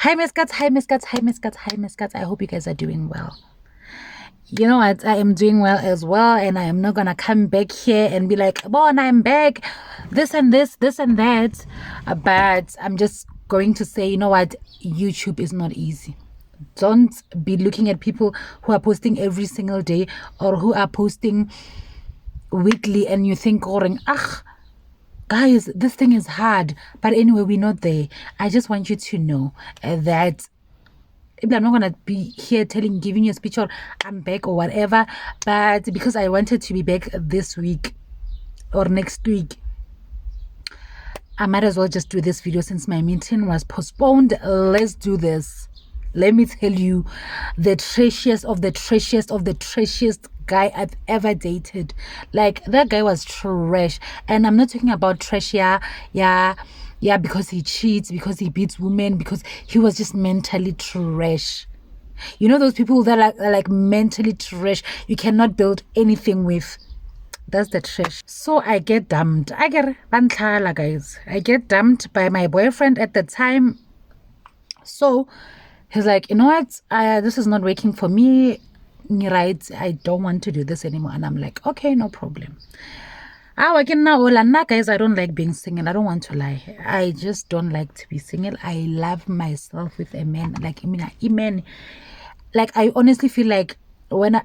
Hi, Miss Guts. Hi, Miss Guts. Hi, Miss Guts. Hi, Miss Guts. I hope you guys are doing well. You know what? I am doing well as well, and I am not gonna come back here and be like, "Bon, I'm back," this and this and that. But I'm just going to say, you know what? YouTube is not easy. Don't be looking at people who are posting every single day or who are posting weekly, and you think, "Ah, guys, this thing is hard." But anyway, we're not there. I just want you to know that I'm not gonna be here giving you a speech or I'm back or whatever, but because I wanted to be back this week or next week, I might as well just do this video since my meeting was postponed. Let's do this. Let me tell you, the trashiest of the trashiest of the trashiest guy I've ever dated. Like, that guy was trash. And I'm not talking about trash, yeah, because he cheats, because he beats women, because he was just mentally trash. You know those people that are like mentally trash, you cannot build anything with. That's the trash. So I get dumped. I get bantlala, guys. I get dumped by my boyfriend at the time. So he's like, you know what? This is not working for me. Right? I don't want to do this anymore. And I'm like, okay, no problem. Guys, I don't like being single. I don't want to lie. I just don't like to be single. I love myself with a man. Like, I mean, like, I honestly feel like when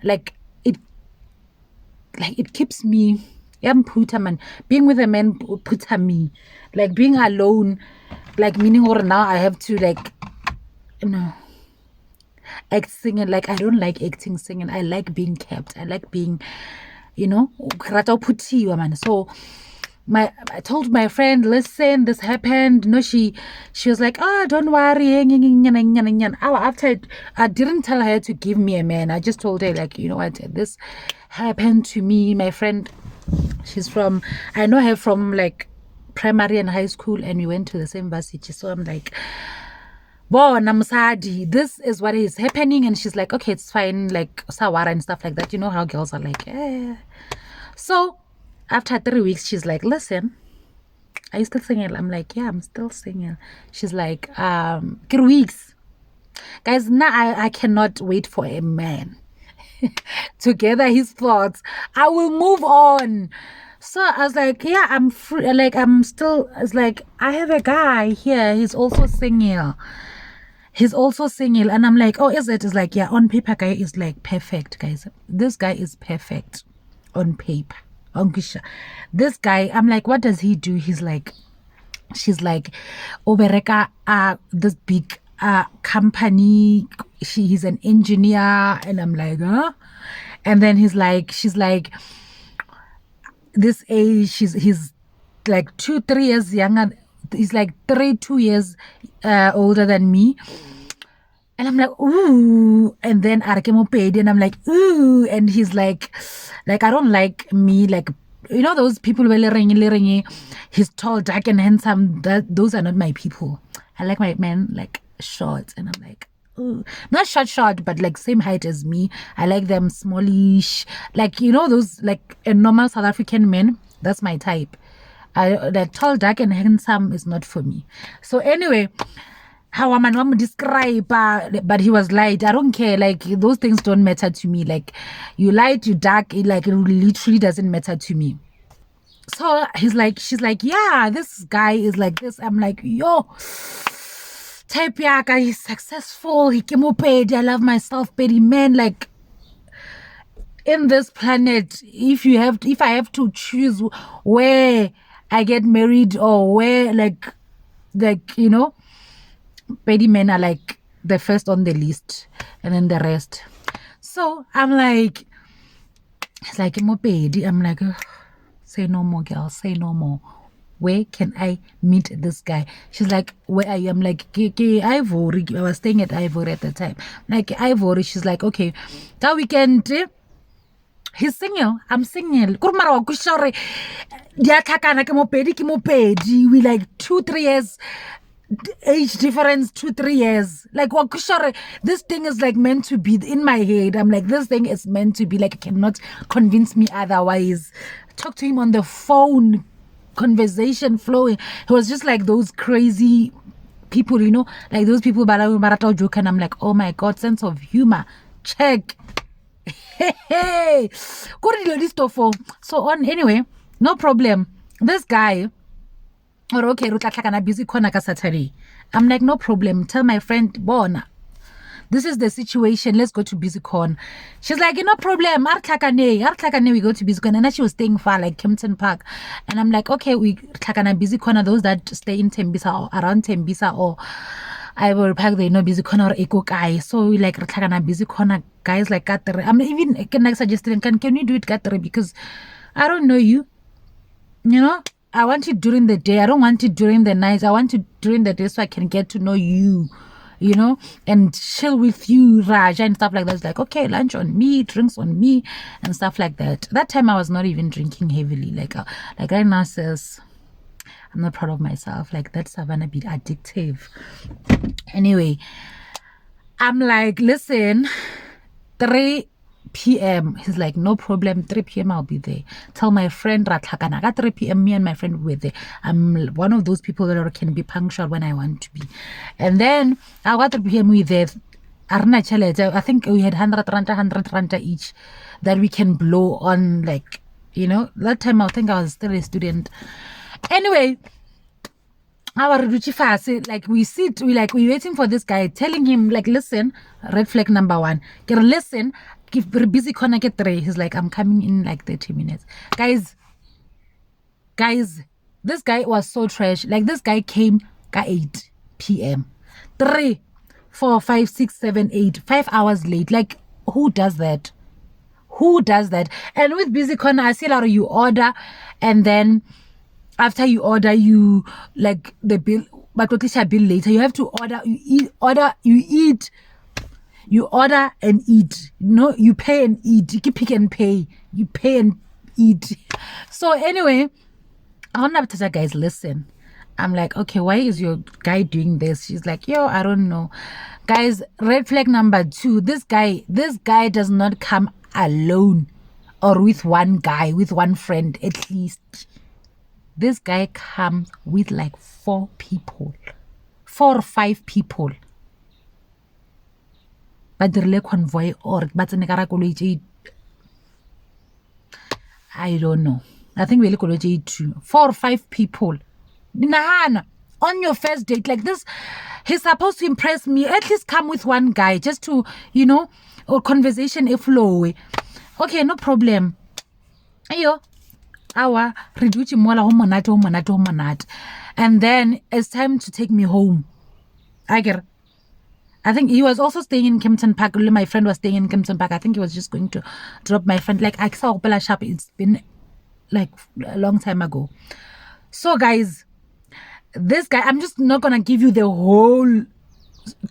it keeps me, being with a man puts me, like being alone, like meaning or now I have to act singing. Like, I don't like acting singing. I like being kept. I like being, so I told my friend, listen, this happened. She was like, oh, don't worry. After I didn't tell her to give me a man. I just told her, like, you know what, this happened to me. My friend, I know her from like primary and high school, and we went to the same varsity. So I'm like, this is what is happening. And she's like, okay, it's fine, like sawara and stuff like that. You know how girls are like, eh. So after 3 weeks, she's like, listen, are you still single? I'm like, yeah, I'm still single. She's like, 3 weeks. Guys, now I cannot wait for a man to gather his thoughts. I will move on. So I was like, yeah, I'm free. Like, it's like, I have a guy here. He's also single. And I'm like, oh, is it? It's like, yeah, on paper, guy is like perfect, guys. This guy is perfect on paper. This guy, I'm like, what does he do? She's like, Obereka, this big company. He's an engineer. And I'm like, huh? And then she's like, this age, he's like 2-3 years younger. He's like 2 years older than me. And I'm like, ooh. And then Arkemopedi, and I'm like, ooh. And he's like, I don't like me, like, you know, those people who are he's tall, dark, and handsome. Those are not my people. I like my men like short. And I'm like, ooh. Not short, but like same height as me. I like them smallish. Like, you know, those like a normal South African men. That's my type. Like tall, dark, and handsome is not for me. So anyway, how am I describe, but he was light. I don't care. Like, those things don't matter to me. Like, you light, you dark, it literally doesn't matter to me. So she's like, yeah, this guy is like this. I'm like, yo, type yaka, he's successful. He came up paid. I love myself, petty man. Like, in this planet, if I have to choose where I get married or where like you know, petty men are like the first on the list, and then the rest. So I'm like, it's like petty. I'm like, ugh, say no more, girl, say no more. Where can I meet this guy? She's like, where are you? I'm like, Ivory. I was staying at Ivory at the time. Like, Ivory. She's like, okay, that weekend. He's single. I'm single. We like 2-3 years age difference, 2-3 years. Like, this thing is like meant to be in my head. I'm like, this thing is meant to be, like, cannot convince me otherwise. Talk to him on the phone, conversation flowing. It was just like those crazy people, you know, like those people barata joke, and I'm like, oh my god, sense of humor, check. Hey, so on. Anyway, no problem. This guy, or okay, busy corner Saturday. I'm like, no problem. Tell my friend, Bona, this is the situation. Let's go to BusyCon. She's like, no problem. We go to BusyCon. And then she was staying far, like Kempton Park. And I'm like, okay, we BusyCon are those that stay in Tembisa or around Tembisa or Ivory Park. They know BusyCon or Eco Guy. So we like BusyCon guys like Katare. I'm even can suggesting can we do it Katare, because I don't know you. You know, I want it during the day. I don't want it during the night. I want it during the day so I can get to know you. You know, and chill with you, Raja, and stuff like that. It's like, okay, lunch on me, drinks on me, and stuff like that. That time I was not even drinking heavily. Like right now says, I'm not proud of myself. Like that's Savannah bit addictive. Anyway, I'm like, listen, 3 p.m. He's like, no problem, 3 p.m. I'll be there. Tell my friend Ratlakana. At 3 p.m. me and my friend were there. I'm one of those people that can be punctual when I want to be. And then at 3 p.m. we there. I think we had 100 rand each that we can blow on, like, you know. That time I think I was still a student. Anyway, our like we sit, we waiting for this guy, telling him like, listen, red flag number 1. Listen, give busy corner get 3. He's like, I'm coming in like 30 minutes. Guys, this guy was so trash. Like this guy came at 8 p.m. 3, 4, 5, 6, 7, 8, 5 hours late. Like, who does that? And with busy corner, I see a lot of you order, and then after you order, you like the bill, but what is your bill later? You have to order, you order and eat. No, you pay and eat. You keep pick and pay. You pay and eat. So anyway, I want to tell guys, listen. I'm like, okay, why is your guy doing this? She's like, yo, I don't know. Guys, red flag number 2. This guy does not come alone or with one guy, with one friend at least. This guy comes with like 4 people, 4 or 5 people. But the convoy or I don't know. I think we're going to 2, 4 or 5 people. Nahana, on your first date like this, he's supposed to impress me. At least come with one guy just to, you know, or conversation if flow. Okay, no problem. Ayo. And then it's time to take me home. I think he was also staying in Kempton Park. My friend was staying in Kempton Park. I think he was just going to drop my friend. Like I saw Opela Shop. It's been like a long time ago. So guys, this guy, I'm just not gonna give you the whole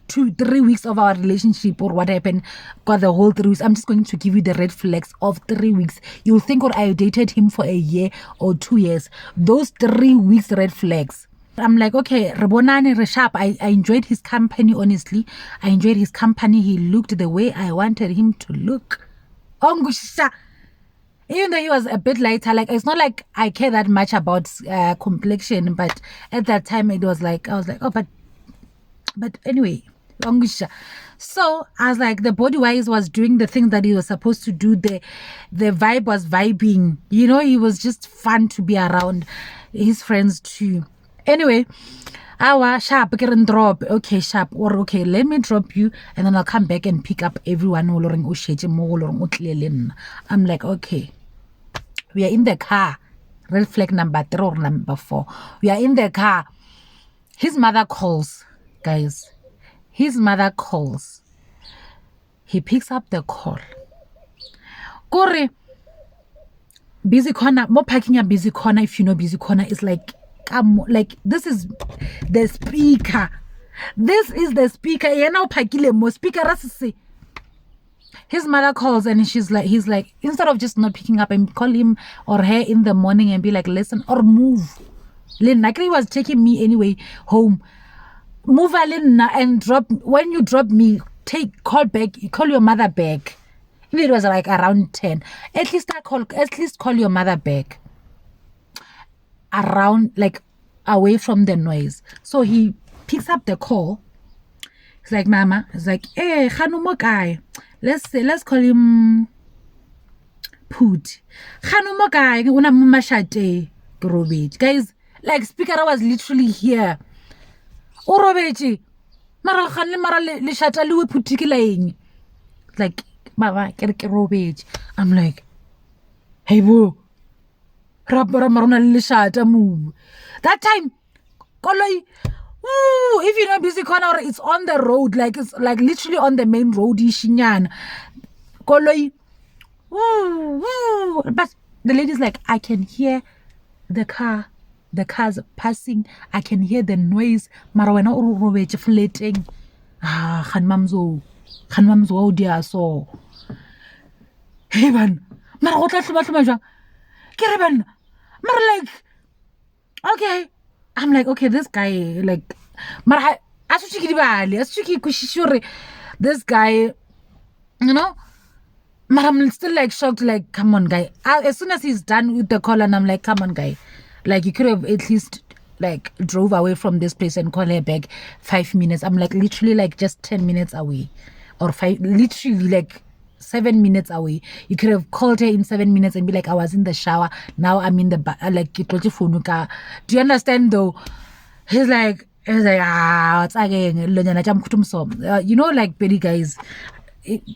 2-3 weeks of our relationship or what happened. Got the whole 3 weeks. I'm just going to give you the red flags of 3 weeks. You'll think, or I dated him for a year or 2 years. Those 3 weeks red flags. I'm like, okay, Rebonani Reshap. I enjoyed his company, honestly. I enjoyed his company. He looked the way I wanted him to look. Even though he was a bit lighter, like it's not like I care that much about complexion, but at that time it was like, I was like, oh, but anyway, so I was like, the body wise was doing the thing that he was supposed to do. The vibe was vibing, you know. He was just fun to be around, his friends too. Anyway, sharp can drop. Okay, sharp, or okay, let me drop you and then I'll come back and pick up everyone. I'm like, okay, we are in the car. Red flag number 3 or number 4. We are in the car. His mother calls. Guys, his mother calls. He picks up the call. Kore, busy corner, more parking a busy corner. If you know busy corner, is like this is the speaker. This is the speaker. His mother calls and he's like, instead of just not picking up and call him or her in the morning and be like, listen, or move. Like he was taking me anyway home. Move Alina and drop. When you drop me, call your mother back. If it was like around 10, at least call your mother back. Around, like, away from the noise. So he picks up the call. He's like, Mama. He's like, hey, Khanumo guy. Let's call him Put. Khanumo guy. Una mashate. Guys, like speaker was literally here. Orobechi. Mara khanle mara le shata le putikileng. Like, Mama, I'm like, hey boo. Move. That time, koloi. Ooh, if you know busy corner, it's on the road, like it's like literally on the main road. Ishinyan, koloi. Woo. But the lady's like, I can hear the cars passing. I can hear the noise. Marawena urubech flating. Khanmamzo, oh dear, so. Hey man, Marawata Shumaja. Kiriban. Like, okay. I'm like, okay, this guy, like, this guy, you know, I'm still like shocked, like, come on, guy. As soon as he's done with the call, and I'm like, come on, guy. Like, you could have at least, like, drove away from this place and call her back 5 minutes. I'm like, literally, like, just 10 minutes away. Or literally, like, 7 minutes away. You could have called her in 7 minutes and be like, I was in the shower. Now I'm in the like. Do you understand though? He's like, what's again? You know, like Billy guys,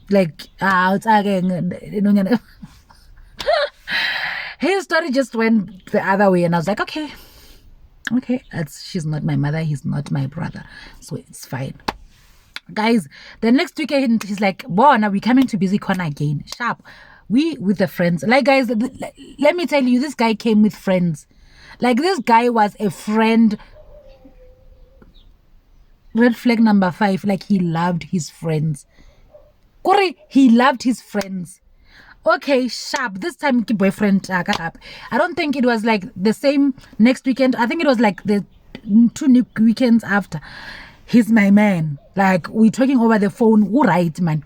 like what's again? His story just went the other way, and I was like, okay, she's not my mother. He's not my brother, so it's fine. Guys, the next weekend he's like, "Boy, now we're coming to Busy Corner again. Sharp, we with the friends. Like, guys, let me tell you, this guy came with friends. Like, this guy was a friend. Red flag number 5. Like, he loved his friends. Corey, he loved his friends. Okay, sharp. This time, boyfriend. I don't think it was like the same next weekend. I think it was like the 2 weekends after. He's my man. Like, we're talking over the phone. Who right, man?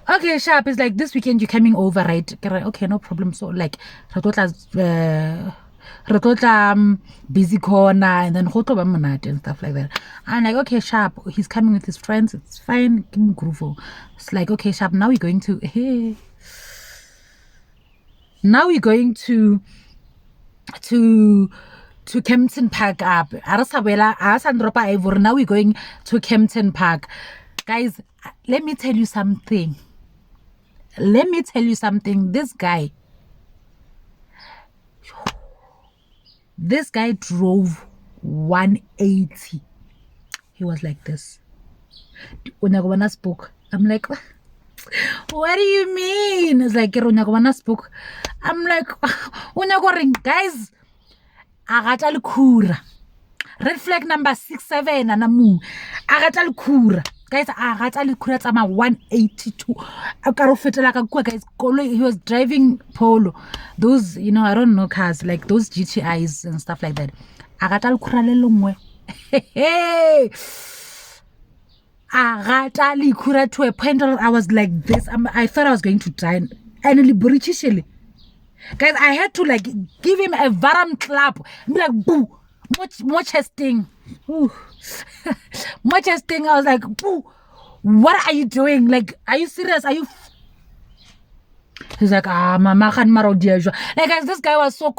Okay, sharp. It's like, this weekend you're coming over, right? Okay, no problem. So, like, busy corner and then and stuff like that. I'm like, okay, sharp. He's coming with his friends. It's fine. It's like, okay, sharp. Now we're going to Kempton Park up. Now we're going to Kempton Park. Guys, let me tell you something. This guy drove 180. He was like this. When I spoke, I'm like, what do you mean? It's like, when I spoke, I'm like, guys, Agatal Kura. Red flag number 67 and a moon. Agatal Kura. Guys, Agatal Kura, I'm a 182. Guys, he was driving Polo. Those, you know, I don't know cars, like those GTIs and stuff like that. Agatal Kura lelongwe. Hey. Agatali Kura to a point where I was like this. I thought I was going to die. And guys, I had to like give him a varam clap. Be like, boo, more chesting. More chesting. I was like, boo, what are you doing? Like, are you serious? Are you? He's like, mama can marodiajo. Like, guys, this guy was so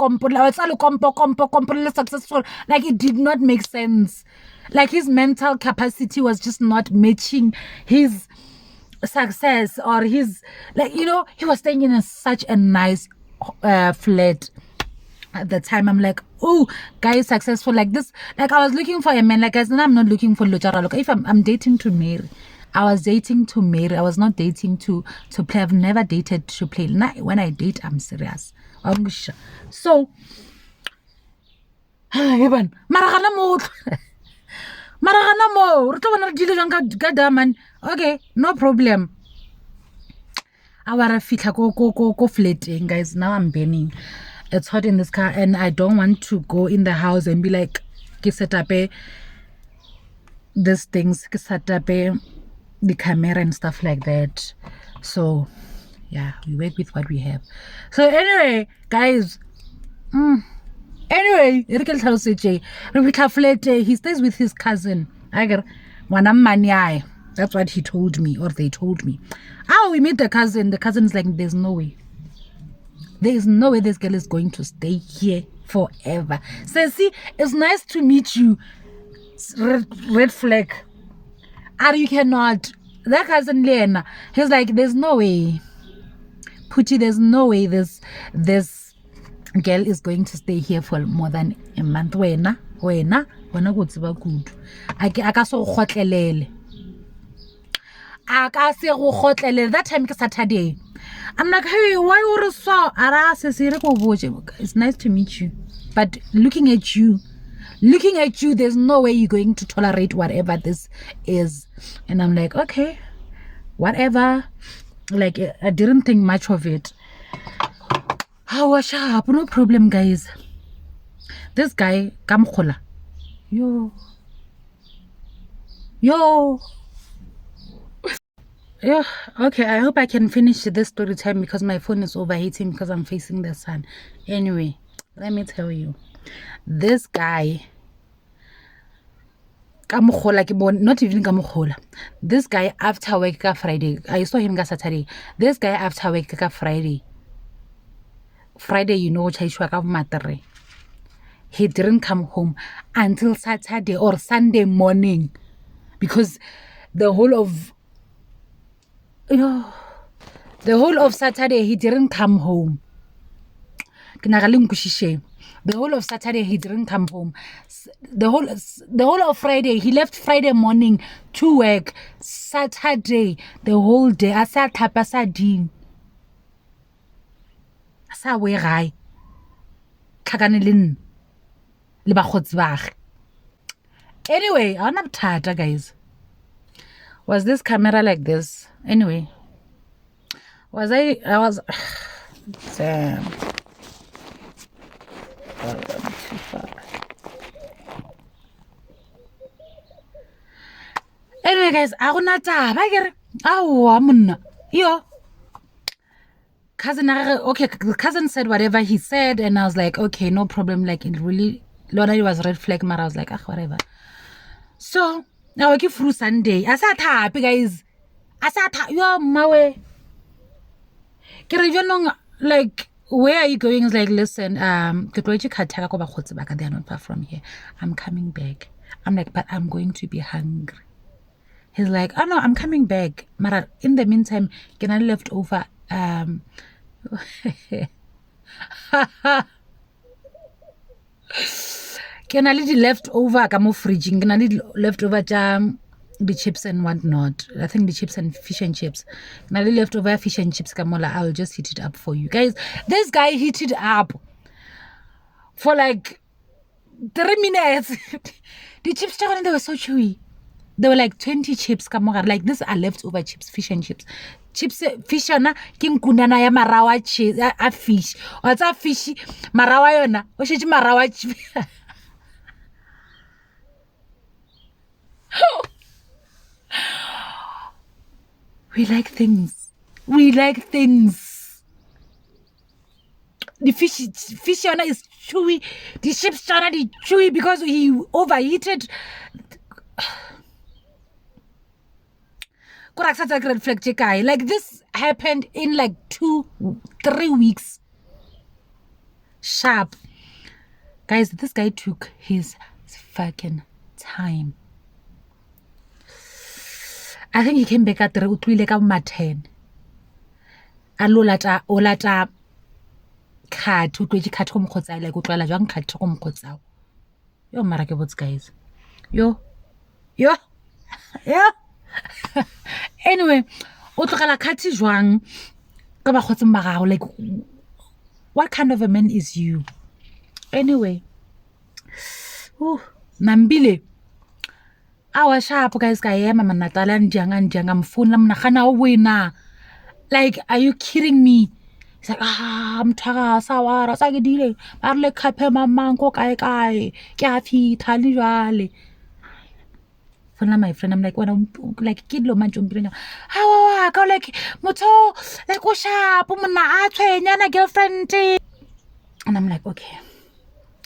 successful. Like, it did not make sense. Like, his mental capacity was just not matching his success or his, like, you know, he was staying in such a nice flat at the time. I'm like, oh, guy is successful like this. Like, I was looking for a man. Like, guys, I'm not looking for Luchara. Look, if I'm dating to marry, I was dating to marry. I was not dating to play. I've never dated to play. When I date, I'm serious. So, okay, no problem. Our feet go flating, guys. Now I'm burning. It's hot in this car, and I don't want to go in the house and be like, set up these things, set up the camera and stuff like that. So, yeah, we work with what we have. So anyway, guys. Anyway, he stays with his cousin. I get money. That's what he told me, or they told me. Oh, we meet the cousin. The cousin's like, there's no way. There is no way this girl is going to stay here forever. So see, it's nice to meet you. Red flag. You cannot. That cousin Lena, he's like, there's no way. Puchi, there's no way this girl is going to stay here for more than a month. Wena go tseba kudu. Aka so gotlelele. That time ke Saturday. I'm like, hey, why you so? It's nice to meet you, but looking at you, there's no way you're going to tolerate whatever this is. And I'm like, okay, whatever. Like, I didn't think much of it. How was sharp? No problem, guys. This guy, Kamkola. Yo. Yeah, okay, I hope I can finish this story time because my phone is overheating because I'm facing the sun. Anyway, let me tell you. This guy, not even Kamukhola. This guy after work Friday. I saw him Saturday. This guy after work Friday. Friday, you know, he didn't come home until Saturday or Sunday morning because the whole of Saturday he didn't come home. The whole of Saturday he didn't come home. The whole of Friday he left Friday morning to work. Saturday the whole day. Asa tapa sa din. Asa we gai. Kaganelin. Liba khotsbag. Anyway, I'm not tired, guys. Was this camera like this? Anyway, I was damn. Anyway, guys, yo. Cousin said whatever he said, and I was like, okay, no problem. Like, it really, Lord, it was red flag, but I was like, whatever. So now I give through Sunday. I said, happy guys. I said, yo, my way. Like, where are you going? It's like, listen, they are not far from here. I'm coming back. I'm like, but I'm going to be hungry. He's like, oh no, I'm coming back. Mara, in the meantime, can I left over can I little left over kamo fridging? Can I little left over the chips and whatnot? I think the chips and fish and chips. Can I little left over fish and chips kamola? I'll just heat it up for you guys. This guy heated up for like 3 minutes. The chips they were so chewy. There were like 20 chips kamoga. Like these are leftover chips, fish and chips. Chips fish na king kunana ya marawa cheese a fish. What's a fishy marawa yona? Oshiji marawa chip. We like things. The fish yona is chewy. The chips yona is chewy because he overheated. Like this happened in like 2-3 weeks. Sharp. Guys, this guy took his fucking time. I think he came back at 10. Olata cat to cat home kotsa like utlala jwang cat home kotsa. Yo marake bots guys. Yo. Anyway, otlogela kati jwang ka ba khotse magago, like what kind of a man is you? Anyway, nambile awa sharp guys ka yema manatala njanga mfuna mnagana wena. Like, are you kidding me? He's like, mthaga sawara sa ke dile ba re le khaphe mamang ko kae ke a fitha le jwale. My friend, I'm like, when like kid lo manjombi how go like moto like go sharp mna a girlfriend. And I'm like, okay,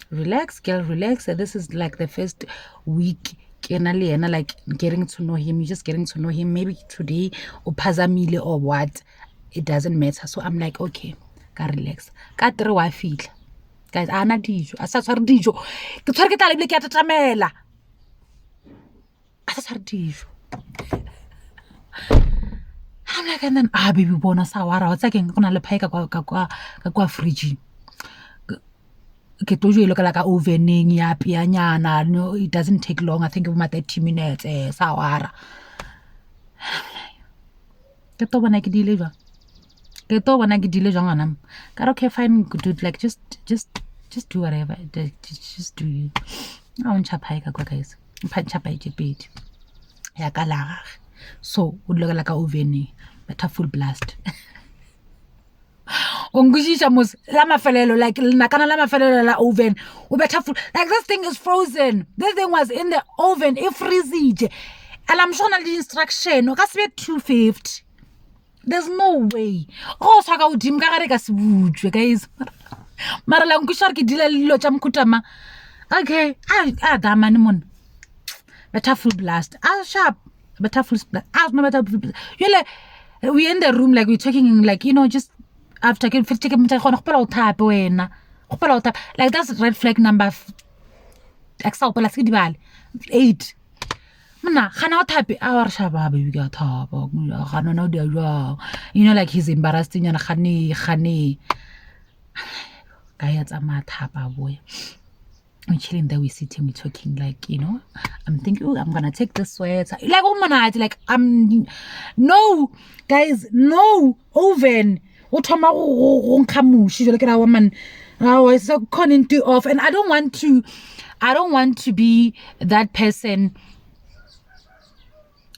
relax girl, relax. This is like the first week like getting to know him, you're just getting to know him. Maybe today or pazamile or what, it doesn't matter. So I'm like, okay, ka relax. Ka 3 wa fitla. Guys, ana dijo, asa tshware dijo. Ke tshware ke tla le ke a tatamela. Asa tshware dijo. I'm like, and then baby bona sa wara wa tsa keng go na le pie ka kwa fridge. Ke tojo ile ka la ka ovening ya pianyana. No, it doesn't take long. I think about 30 minutes sa wara. Ke to bona ke dile jwa. Ke to bona ke dile jwa ngana. Ka okay fine, good, like just do whatever. Just do you. I want chapa ka kwa guys. Chapa ke pedi. Ya ka la. So, would look like a oven, but a full blast. Ongushisha mos lama felelo like nakana lama felelo la oven. Ubeta full like this thing is frozen. This thing was in the oven, it freezed. And I'm showing the instruction. Okay, 250. There's no way. Oh, so I got dim guys. Marala ongusha ki dila lilo chamkutama. Okay, damanimon. Better full blast. Sharp. Better full blast. No better. You're like, we're in the room, like we're talking, like, you know, just after getting 50 minutes, like that's red flag number 8. Mana khana type our shaba baby got top. Khana no dia. You know, like he's embarrassing and khani. Guys, I'm a tapa boy. We're chilling there, we're sitting, we're talking, like, you know, I'm thinking, oh, I'm gonna take this sweater. Like, oh man, like, no, guys, no, oven. What am I she's like a woman. I was so conning to off, and I don't want to be that person.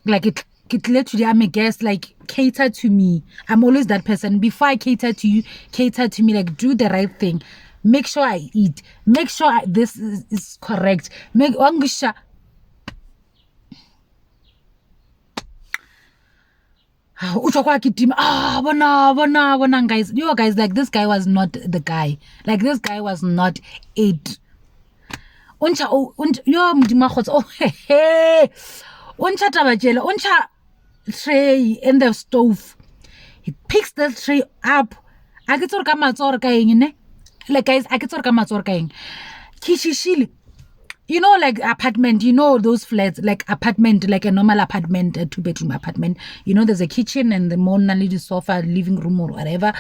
Like, it literally, I'm a guest, like, cater to me. I'm always that person. Before I cater to you, cater to me, like, do the right thing. Make sure I eat. Make sure this is correct. Make wangusha. Bona, guys. You guys, like this guy was not the guy. Like this guy was not it. Yo mdima khotsa. Oh hey. Uncha tabajela. Uncha tray in the stove. He picks the tray up. I get to come out ne. Like guys, I get to come out Kishishili. You know, like apartment, you know, those flats, like apartment, like a normal apartment, a 2-bedroom apartment. You know, there's a kitchen and the Mona Lisa sofa, living room or whatever.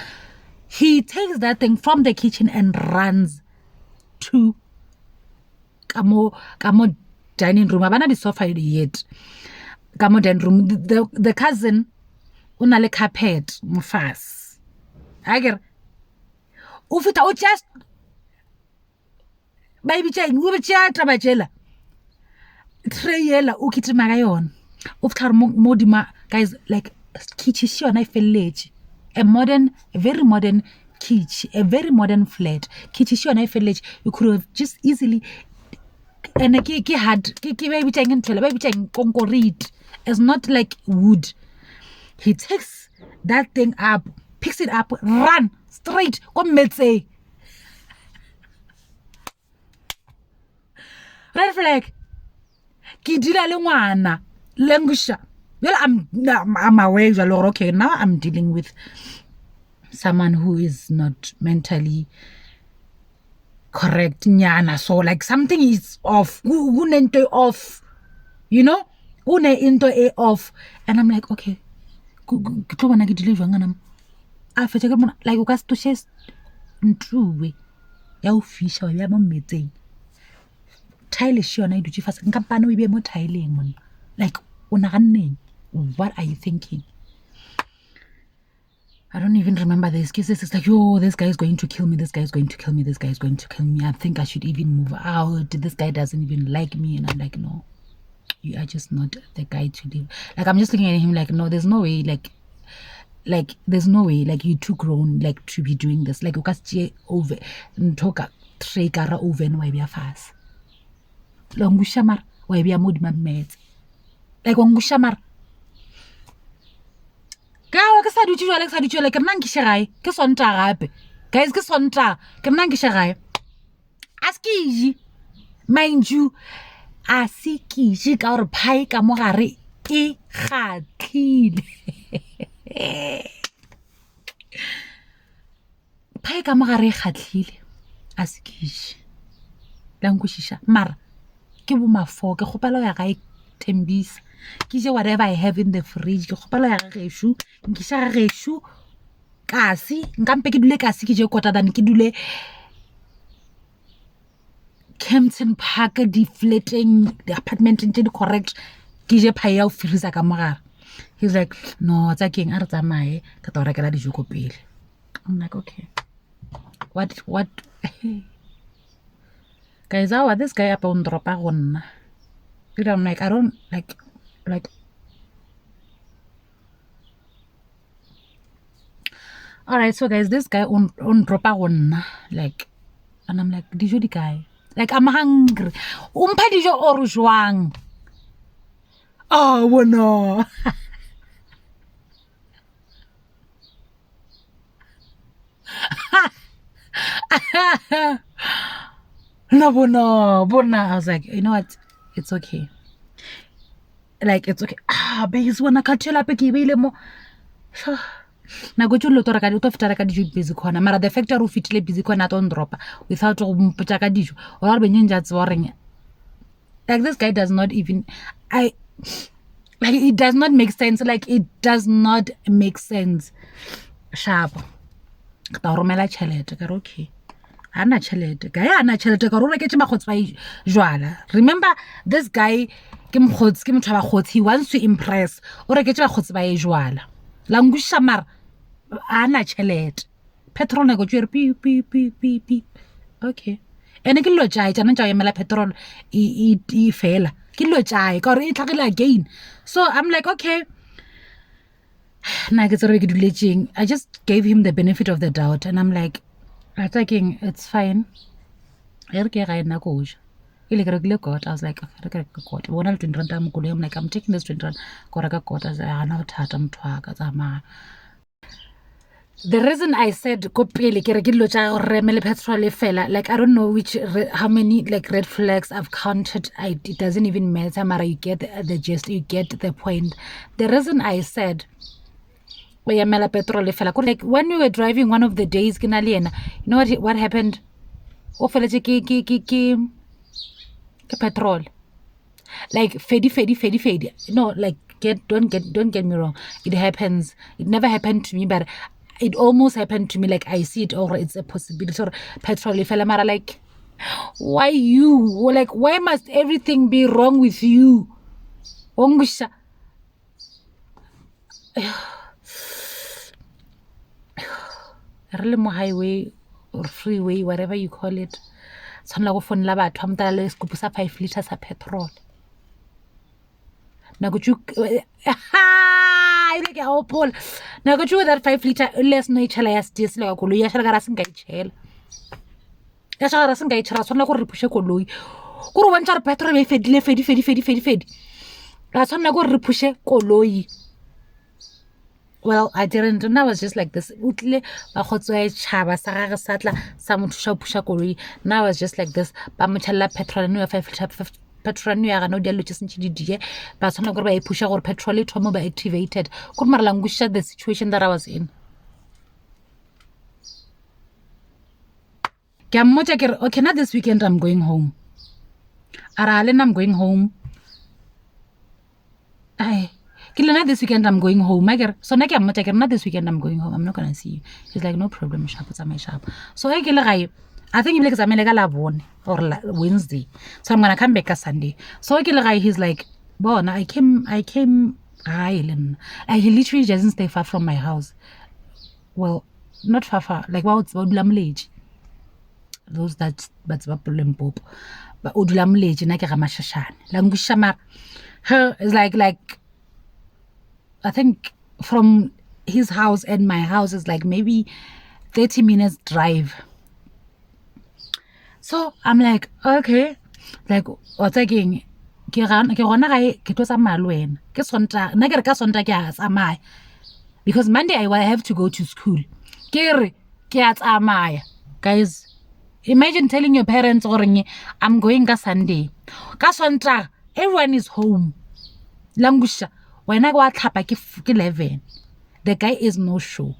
He takes that thing from the kitchen and runs to Kamo dining room. Abana the sofa yet. Kamo dining room. The cousin, unale carpet, mufas. Agar. Ufuta o just baby chain ube tjata bajela trayela ukitima ga yona ufthar modima guys, like kitchen shona ifelleji a very modern kitchen, a very modern flat kitchen shona ifelleji. You could have just easily and ki had ki baby chain ntwela baby chain concrete. It's not like wood. He takes that thing up, picks it up, run straight come metse. Red flag. Kidila le ngwana langusha. Well, I'm aware jalo okay, now I'm dealing with someone who is not mentally correct nyana, so like something is off. Unento off. You know? Une into a off. And I'm like, okay. Ke bona ke dile jwang ngana. A fetsa ke mona like o ka stoches ntruwe. Ya o fisha ya mo metseng. Tile shona idutse fast nkampane o be mo tileng mon. Like unaganeng. What are you thinking? I don't even remember this cases. It's like, yo, this guy is going to kill me. This guy is going to kill me. This guy is going to kill me. I think I should even move out. This guy doesn't even like me. And I'm like, no, you are just not the guy to live. Like, I'm just looking at him like, no, there's no way. Like there's no way. Like, you're too grown, like, to be doing this. Like, you over ntoka trekara over and why fast. Longushamar, why be a mood my mate. Like, Ongushamar. Ka sa dutse jwa sa dutse ke nna ngishegae ke sonta gape guys ke sonta ke nna ngishegae askiji mind you a se kiše ka gore phae ka mo gare e kgatlhile phae ka mo gare e kgatlhile a se kiše la nkwešiša mara ke bomafo ke kgopela ya ga e Tembisa ke je whatever I have in the fridge ke kgopela ya ga gešo nkiša ga gešo kasi nkampe ke dule kasi ke je kota than ke dule Kempton Park di-flateng di-apartmenteng tse di-correct ke je phae ya o firisa ka mogare he's like no tsa keng a re tsamaye ka ta o rekela dijo ko pele I'm like okay what guys how this guy up on dropa go nna I'm like I don't like all right so guys this guy on dropa go nna like and I'm like dijo di kae like I'm hungry umpha dijo o re jwang oh bueno no bona I was like you know what it's okay like it's okay base bona ka tshela pe ke beile mo na go tsholo tora ka di to fitara ka dijo busy khona mara the factory o fitile busy khona to ndropa without go mpotsa ka dijo o re benyenja tsoreng like this guy does not even like it does not make sense like it does not make sense sharp ka romela chelete ka okay ana chelete guy ana chelete ka rore ke tshima khotswa jwala remember this guy ke mkhotsi ke motho ba khotsi he wants to impress o re ke tshima khotsi ba jwala la ngusha mara ana chelete petrol ne go tsere pi okay ene ke lo tjai tsana tjai mela petrol e fela ke lo tjai ka re e tlhagile again so I'm like okay na ke tsere ke duletseng I just gave him the benefit of the doubt and I'm like attacking it's fine er ke ga ena go ja ile ke rekile got I was like okay re ke got bona le 20 rand am go le I'm like I'm taking this 20 rand go reka got as ana bothata mthwaka tsamaya the reason I said go pele ke re ke dilo tsa go remele petrol e fela like I don't know which how many like red flags I've counted it doesn't even matter mara you get the gist you get the point the reason I said we mela petrol e fela like when we were driving one of the days ke na le ena you know what happened o feletse ke petrol like fedi no like don't get me wrong it happens it never happened to me but it almost happened to me like I see it or it's a possibility or petrol if mara like why you like why must everything be wrong with you ongusha really mo highway or freeway whatever you call it tshwanela go fonela batho amtala le scoop sa 5 liters sa petrol na go tju ile ke hopol na go tju that 5 liter less no itshela ya stis le ka koloi ya shela ka ra singa itshela ya shela ra singa itshela tshwanela go re pushe koloi go re bontsha re petrol e fedile fedi ra tshwanela go re pushe koloi well I didn't and I was just like this utle ba khotswa chaba sa gage satla sa motho pusha koloi now I was just like this ba mothalla petrol no 5 liter petrol no ya ga no dialo tshintshi die ba tsona gore ba e pusha gore petrol e thomo ba activated go mara langusha the situation that I was in ke mmotsa ke okay now this weekend I'm going home ara le I'm going home Kilana this weekend I'm going home. So na ke mmotsa ke not this weekend I'm going home. I'm not gonna see you. He's like no problem sharp tsa my sharp. So I ke le gae. I think ibile ke tsamele ka la bone or Wednesday. So I'm gonna come back on Sunday. So I ke le gae he's like bona I came island. He literally doesn't stay far from my house. Well, not far like wa dula mleji. Those that but ba Limpopo. Ba o dula mleji na ke ga mashashane. La ngushama her is like I think from his house and my house is like maybe 30 minutes drive. So I'm like, okay. Like, what's again? Ke gona gae ke tlo tsamaya le wena. Ke sonta, nna ke re ka sonta ke a tsamaya. Because Monday I will have to go to school. Ke re ke a tsamaya. Guys, imagine telling your parents gore I'm going ka Sunday. Ka Sontaga, everyone is home. Langusha, when I go out tap, I give 11. The guy is no show.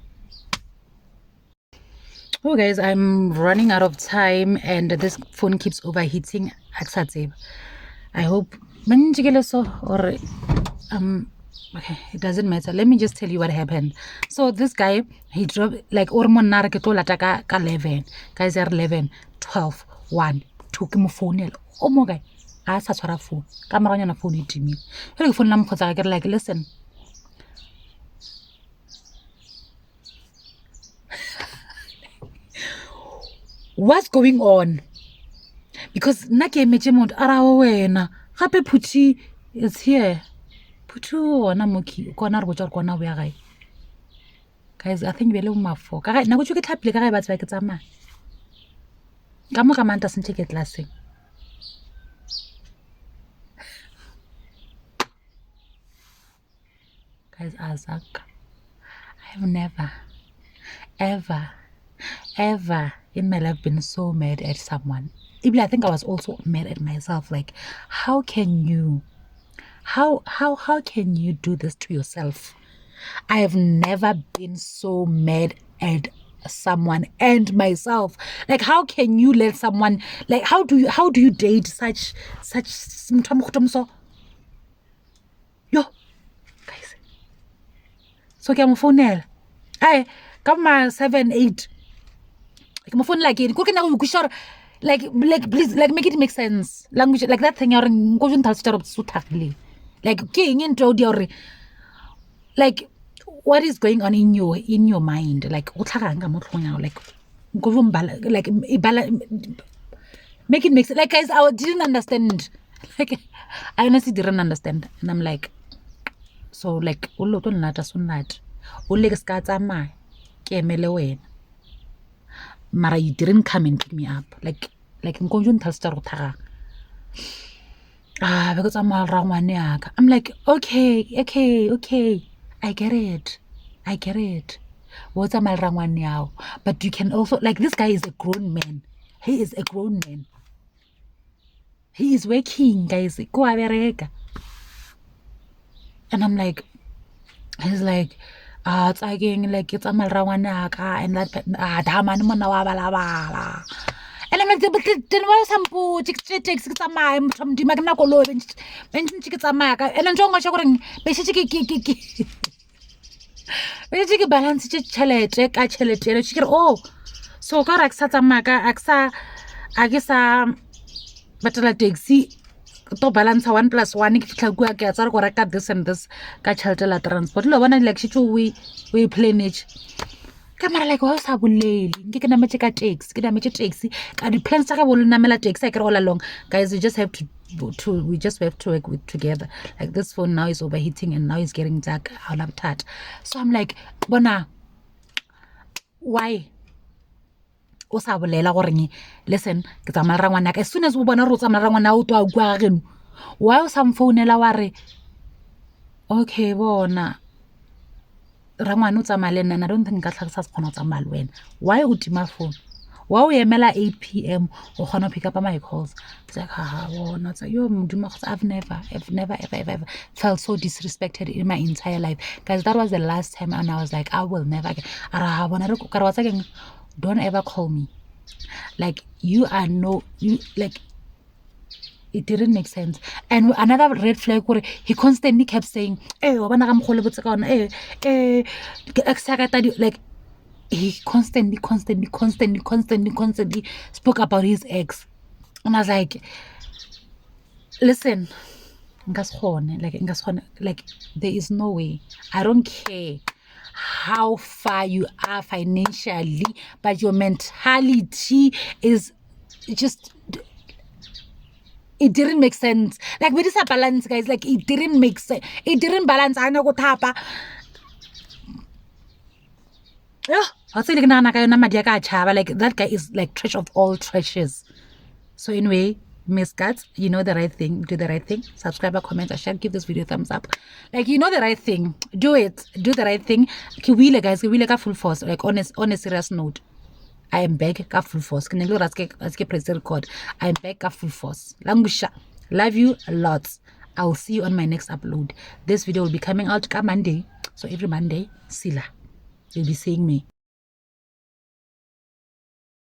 Oh, guys, I'm running out of time and this phone keeps overheating. I hope or okay, it doesn't matter. Let me just tell you what happened. So this guy, he drove like 11. Guys are 11, 12, 1, 2 ke mo phone. Oh my guy, a sa tshwara phone. Ka moranyana phone e timile. Ke phone la mkhotsa ka like, listen. What's going on? Because nake mechemont ara wena. Gape Puthi is here. Puthu ona moki kona re botsa kona bo ya gae. Guys, I think bele mo mafo. Ka ga nako tshwe ke tlhapile ka ga batho ba ke tsamaya. Ka mo ka manta sentse ke classing. Guys, Azaka. I've never ever in my life been so mad at someone. Even I think I was also mad at myself. Like, how can you can you do this to yourself? I have never been so mad at someone and myself. Like, how can you let someone, like, how do you date such yo guys? So ke mo phonela ai ka ma 7-8 ke mo phone like it go ke na go sure like please like make it make sense language like that thing ya re go junta start of suthagile like ke eng into di re like what is going on in your mind like o tlhagang ka mo tlhong like go like make it make sense. Like guys, I didn't understand. Like I honestly didn't understand and I'm like so like o lo to nna ta sonat o le ke ska tsamaya ke emele wena mara you didn't come and pick me up like nko jo ntha start go thaga be go tsamaya ra ngwane yaka. I'm like okay I get it wo tsamaya ra ngwane yao but you can also like this guy is a grown man. He is a grown man. He is working, guys. Go abereka. And I'm like, he's like, it's again like it's a malrawanaka and that daman mona wa bala. And I'm like, but then why some po takes some time from the magna colo and chickens are maca and I'm talking about basically balance challenge ka chelete she oh so ka raksa tsamaka aksa a ke sa batla taxi to balance 1 + 1 ke fitla kwa ke tsara go reka this and this ka chelete la transport lo bona like she we planage kamara like wa sa boleli nke ke nametse ka taxi ka di plans tsa ka bo namela taxi ke all along guys we just have to work with together. Like this phone now is overheating and now it's getting dark. I'll have that. So I'm like, bona why o sa bolela gore listen ke tsamaya ra ngwana as soon as o bona ro tsamaya ra ngwana o twa kwa geno why o sa mfounela wa re okay bona ra ngwana o tsamaya le nna I don't think ka tlhagisa se khona o tsamaya le wena why o tima phone why o emela 8 p.m. o khona pick up my calls. It's like bona tsa yo modimo I've never ever felt so disrespected in my entire life guys. That was the last time and I was like I will never again ara bona re ka wa tsa don't ever call me like you are you like it didn't make sense. And another red flag where he constantly kept saying wa bona ga mogole botse ka ona like he constantly spoke about his ex and I was like listen like there is no way. I don't care how far you are financially but your mentality is just it didn't make sense. Like with this balance guys, like it didn't make sense. It didn't balance. I know go thapa like that guy is like trash of all trashes. So anyway, Miss Guts, you know the right thing. Do the right thing. Subscribe, comment, share, give this video a thumbs up. Like you know the right thing. Do it. Do the right thing. Kiwile guys, kiwile ka full force. Like on a serious note, I am back ka full force. Can you ask press record? I am back ka full force. Langusha. Love you lots. I'll see you on my next upload. This video will be coming out Monday, so every Monday, Sila, you'll be seeing me.